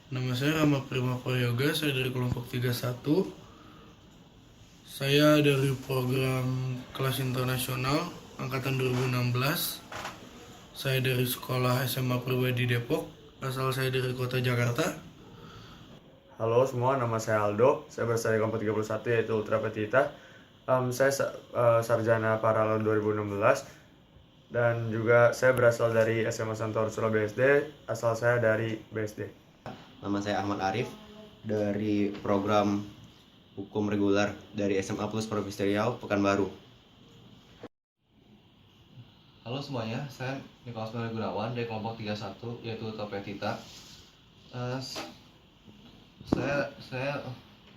Nama saya Rama Prima Prayoga, saya dari kelompok 31. Saya dari program kelas internasional angkatan 2016. Saya dari sekolah SMA Pribadi Depok, asal saya dari kota Jakarta. Halo semua, nama saya Aldo. Saya berasal dari kelompok 31 yaitu Ultra Petita. Saya sarjana paralel 2016 dan juga saya berasal dari SMA Santoro Surabaya BSD, asal saya dari BSD. Nama saya Ahmad Arif dari program hukum reguler dari SMA Plus Profesi Riau, Pekanbaru. Halo semuanya, saya Nikolas Mary Gunawan dari kelompok 31 yaitu Topetita. Saya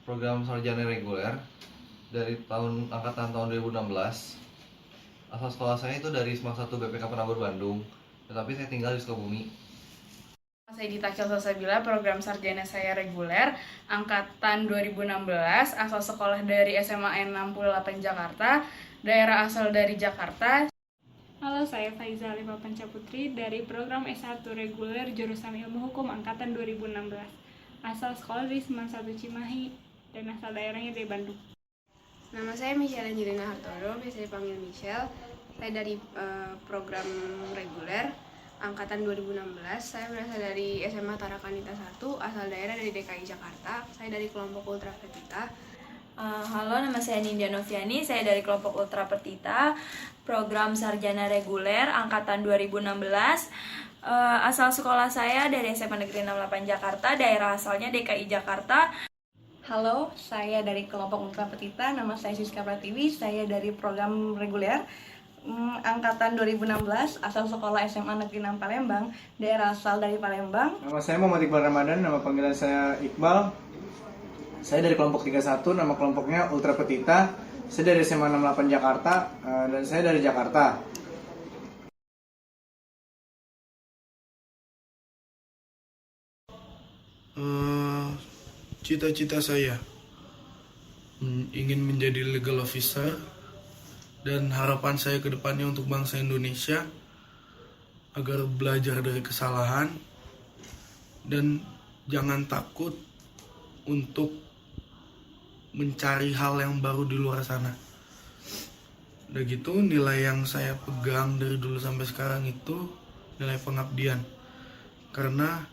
program sarjana reguler dari angkatan tahun 2016. Asal sekolah saya itu dari SMAK 1 BPK Penabur Bandung, tetapi saya tinggal di Sukabumi. Saya Dita Salsabila, program sarjana saya reguler, angkatan 2016, asal sekolah dari SMA N68 Jakarta, daerah asal dari Jakarta. Halo, saya Faiza Alifah Pancaputri dari program S1 reguler jurusan Ilmu Hukum angkatan 2016. Asal sekolah dari Seman 1 Cimahi dan asal daerahnya dari Bandung. Nama saya Michelle Angelina Hartono, biasa dipanggil Michelle. Saya dari program reguler angkatan 2016. Saya berasal dari SMA Tarakanita 1, asal daerah dari DKI Jakarta. Saya dari kelompok Ultra Petita. Halo, nama saya Nindya Noviani, saya dari kelompok Ultra Petita, program sarjana reguler angkatan 2016. Asal sekolah saya dari SMA Negeri 68 Jakarta, daerah asalnya DKI Jakarta. Halo, saya dari kelompok Ultra Petita, nama saya Siska Pratiwi, saya dari program reguler angkatan 2016, asal sekolah SMA Negeri 6 Palembang, daerah asal dari Palembang. Nama saya Muhammad Iqbal Ramadan, nama panggilan saya Iqbal. Saya dari kelompok 31, nama kelompoknya Ultra Petita. Saya dari SMA 68 Jakarta, dan saya dari Jakarta. Cita-cita saya ingin menjadi legal officer, dan harapan saya ke depannya untuk bangsa Indonesia agar belajar dari kesalahan dan jangan takut untuk mencari hal yang baru di luar sana. Udah gitu, nilai yang saya pegang dari dulu sampai sekarang itu nilai pengabdian. Karena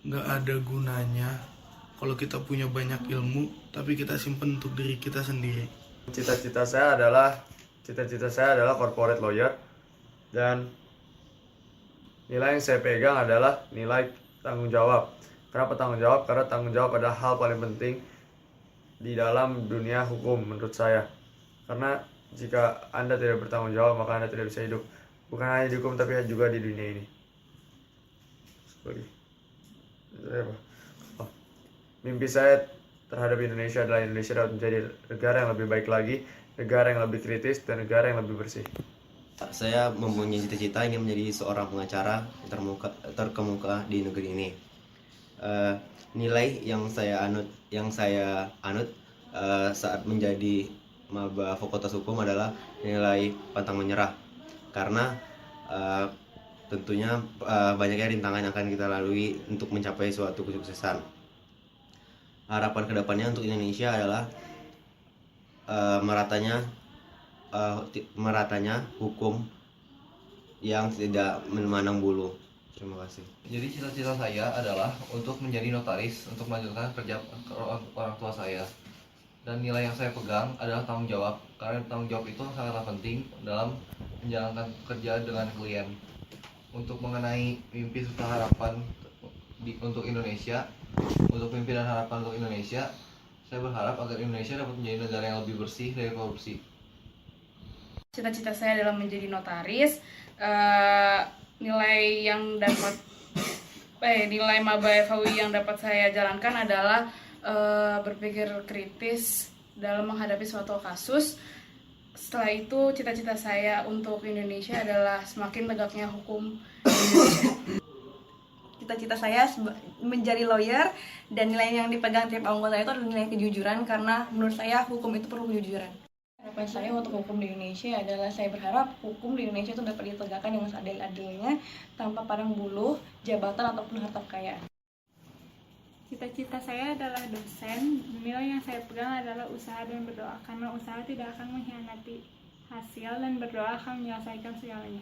gak ada gunanya kalau kita punya banyak ilmu tapi kita simpen untuk diri kita sendiri. Cita-cita saya adalah corporate lawyer, dan nilai yang saya pegang adalah nilai tanggung jawab. Kenapa tanggung jawab? Karena tanggung jawab adalah hal paling penting di dalam dunia hukum menurut saya. Karena jika Anda tidak bertanggung jawab, maka Anda tidak bisa hidup. Bukan hanya di hukum, tapi juga di dunia ini. Mimpi saya terhadap Indonesia adalah Indonesia dapat menjadi negara yang lebih baik lagi, negara yang lebih kritis, dan negara yang lebih bersih. Saya mempunyai cita-cita ingin menjadi seorang pengacara terkemuka di negeri ini. Nilai yang saya anut saat menjadi maba Fakultas Hukum adalah nilai pantang menyerah, karena tentunya banyaknya rintangan yang akan kita lalui untuk mencapai suatu kesuksesan. Harapan kedepannya untuk Indonesia adalah meratanya hukum yang tidak memandang bulu. Terima kasih. Jadi cita-cita saya adalah untuk menjadi notaris untuk melanjutkan kerja orang tua saya. Dan nilai yang saya pegang adalah tanggung jawab, karena tanggung jawab itu sangatlah penting dalam menjalankan kerja dengan klien. Untuk mengenai mimpi serta harapan untuk Indonesia, untuk mimpi dan harapan untuk Indonesia, saya berharap agar Indonesia dapat menjadi negara yang lebih bersih dari korupsi. Cita-cita saya adalah menjadi notaris. Nilai maba FHUI yang dapat saya jalankan adalah berpikir kritis dalam menghadapi suatu kasus. Setelah itu, cita-cita saya untuk Indonesia adalah semakin tegaknya hukum Indonesia. Cita-cita saya menjadi lawyer, dan nilai yang dipegang tiap anggota itu adalah nilai kejujuran, karena menurut saya hukum itu perlu kejujuran. Harapan saya untuk hukum di Indonesia adalah saya berharap hukum di Indonesia itu dapat ditegakkan dengan seadil-adilnya tanpa pandang bulu, jabatan ataupun harta kekayaan. Cita-cita saya adalah dosen. Nilai yang saya pegang adalah usaha dan berdoa, karena usaha tidak akan mengkhianati hasil dan berdoa akan menyelesaikan segalanya.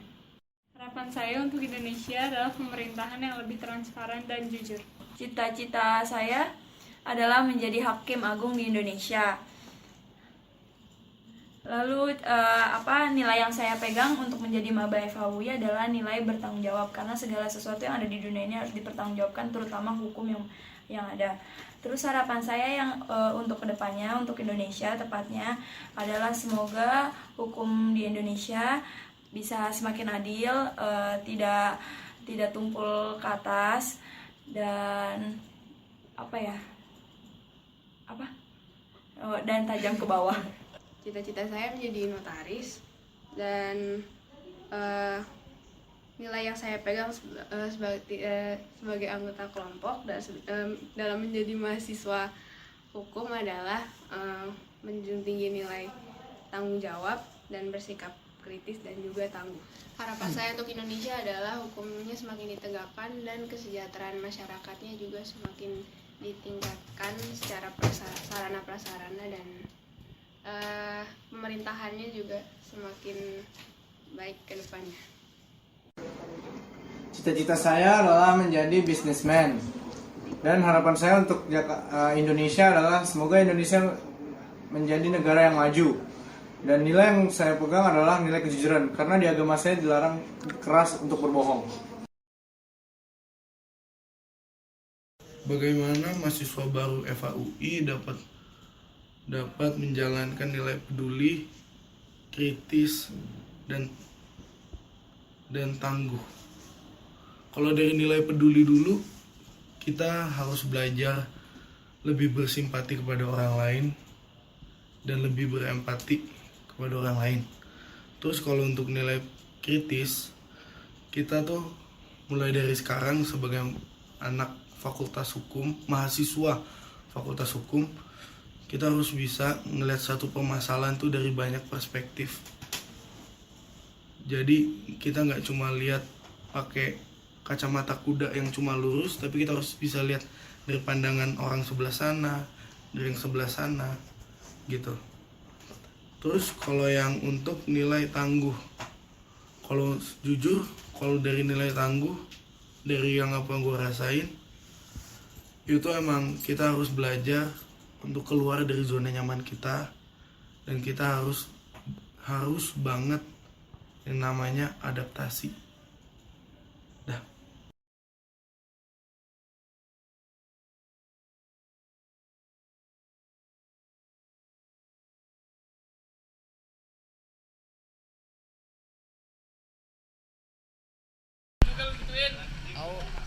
Harapan saya untuk Indonesia adalah pemerintahan yang lebih transparan dan jujur. Cita-cita saya adalah menjadi hakim agung di Indonesia. Lalu nilai yang saya pegang untuk menjadi maba FHUI adalah nilai bertanggung jawab, karena segala sesuatu yang ada di dunia ini harus dipertanggungjawabkan, terutama hukum yang ada. Terus harapan saya yang untuk kedepannya, untuk Indonesia tepatnya, adalah semoga hukum di Indonesia bisa semakin adil, tidak tumpul ke atas, dan dan tajam ke bawah. Cita-cita saya menjadi notaris, dan nilai yang saya pegang sebagai anggota kelompok dalam menjadi mahasiswa hukum adalah menjunjung tinggi nilai tanggung jawab dan bersikap kritis dan juga tangguh. Harapan saya untuk Indonesia adalah hukumnya semakin ditegakkan dan kesejahteraan masyarakatnya juga semakin ditingkatkan secara sarana prasarana, dan pemerintahannya juga semakin baik ke depannya. Cita-cita saya adalah menjadi bisnismen, dan harapan saya untuk Indonesia adalah semoga Indonesia menjadi negara yang maju. Dan nilai yang saya pegang adalah nilai kejujuran, karena di agama saya dilarang keras untuk berbohong. Bagaimana mahasiswa baru FHUI dapat menjalankan nilai peduli, kritis, dan tangguh. Kalau dari nilai peduli dulu, kita harus belajar lebih bersimpati kepada orang lain dan lebih berempati kepada orang lain. Terus kalau untuk nilai kritis, kita tuh mulai dari sekarang sebagai anak fakultas hukum, mahasiswa fakultas hukum, kita harus bisa ngelihat satu permasalahan tuh dari banyak perspektif. Jadi kita nggak cuma lihat pakai kacamata kuda yang cuma lurus, tapi kita harus bisa lihat dari pandangan orang sebelah sana, dari yang sebelah sana, gitu. Terus kalau yang untuk nilai tangguh, kalau jujur, kalau dari nilai tangguh, dari yang apa gue rasain, itu emang kita harus belajar untuk keluar dari zona nyaman kita, dan kita harus banget yang namanya adaptasi. Dah.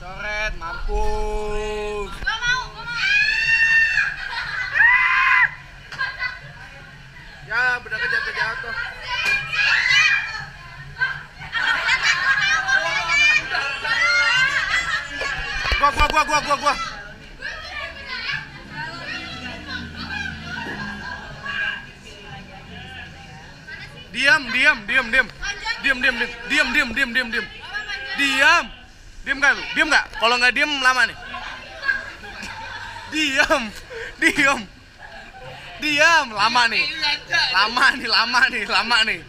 Coret, mampus. Ya, bedaknya jatuh-jatuh. Gua. Diam. Diam gak lu? Diam gak? Kalau nggak diam lama nih. Diam. Lama nih.